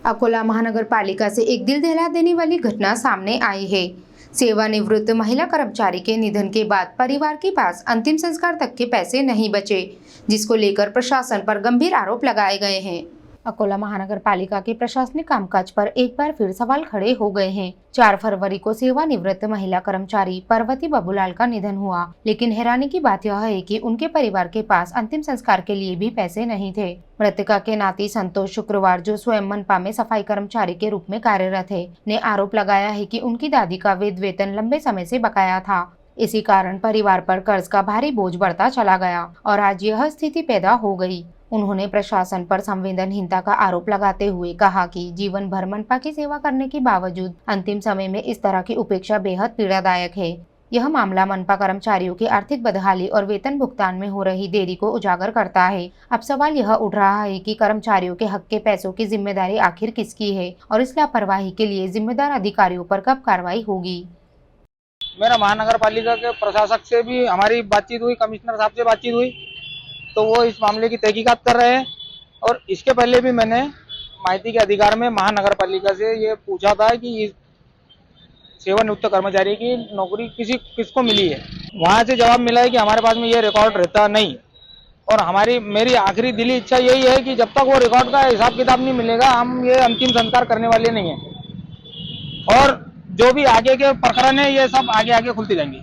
अकोला महानगर पालिका से एक दिल दहला देने वाली घटना सामने आई है। सेवानिवृत्त महिला कर्मचारी के निधन के बाद परिवार के पास अंतिम संस्कार तक के पैसे नहीं बचे, जिसको लेकर प्रशासन पर गंभीर आरोप लगाए गए हैं। अकोला महानगर पालिका के प्रशासनिक कामकाज पर एक बार फिर सवाल खड़े हो गए हैं। 4 फरवरी को सेवानिवृत्त महिला कर्मचारी पार्वती बाबूलाल का निधन हुआ, लेकिन हैरानी की बात यह है कि उनके परिवार के पास अंतिम संस्कार के लिए भी पैसे नहीं थे। मृतका के नाती संतोष शुक्रवार, जो स्वयं मनपा में सफाई कर्मचारी के रूप में कार्यरत है, ने आरोप लगाया है कि उनकी दादी का वेतन लंबे समय से बकाया था। इसी कारण परिवार पर कर्ज का भारी बोझ बढ़ता चला गया और आज यह स्थिति पैदा हो गई। उन्होंने प्रशासन पर संवेदनहीनता का आरोप लगाते हुए कहा कि जीवन भर मनपा की सेवा करने के बावजूद अंतिम समय में इस तरह की उपेक्षा बेहद पीड़ादायक है। यह मामला मनपा कर्मचारियों की आर्थिक बदहाली और वेतन भुगतान में हो रही देरी को उजागर करता है। अब सवाल यह उठ रहा है कि कर्मचारियों के हक के पैसों की जिम्मेदारी आखिर किसकी है और इस लापरवाही के लिए जिम्मेदार अधिकारियों पर कब कार्रवाई होगी। मेरा महानगर पालिका के प्रशासक से भी हमारी बातचीत हुई, कमिश्नर साहब से बातचीत हुई, तो वो इस मामले की तहकीकात कर रहे हैं। और इसके पहले भी मैंने माहिती के अधिकार में महानगर पालिका से ये पूछा था कि सेवानिवृत्त कर्मचारी की नौकरी किसको मिली है। वहां से जवाब मिला है कि हमारे पास में ये रिकॉर्ड रहता नहीं। और मेरी आखिरी दिली इच्छा यही है कि जब तक वो रिकॉर्ड का हिसाब किताब नहीं मिलेगा, हम ये अंतिम संस्कार करने वाले नहीं है। और जो भी आगे के प्रकरण है, ये सब आगे आगे खुलते जाएंगे।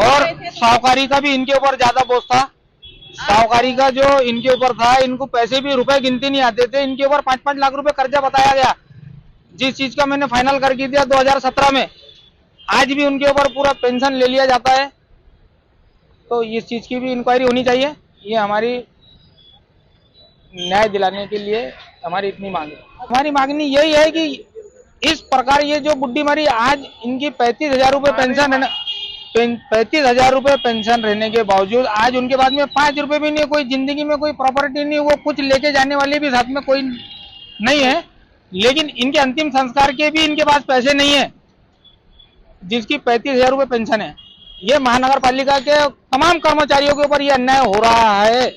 और साहूकारी का भी इनके ऊपर ज्यादा बोझ था। साहूकारी का जो इनके ऊपर था, इनको पैसे भी रुपए गिनती नहीं आते थे। इनके ऊपर 5-5 लाख रुपए कर्जा बताया गया, जिस चीज का मैंने फाइनल कर दिया 2017 में। आज भी उनके ऊपर पूरा पेंशन ले लिया जाता है। तो इस चीज की भी इंक्वायरी होनी चाहिए। ये हमारी न्याय दिलाने के लिए हमारी इतनी मांग है। हमारी मांगनी यही है कि इस प्रकार ये जो बुड्ढी मरी, आज इनकी 35,000 रुपए पेंशन है, 35,000 रुपए पेंशन रहने के बावजूद आज उनके बाद में 5 रुपए भी नहीं, कोई जिंदगी में कोई प्रॉपर्टी नहीं, वो कुछ लेके जाने वाले भी साथ में कोई नहीं है। लेकिन इनके अंतिम संस्कार के भी इनके पास पैसे नहीं है, जिसकी 35,000 रुपए पेंशन है। ये महानगर पालिका के तमाम कर्मचारियों के ऊपर ये अन्याय हो रहा है।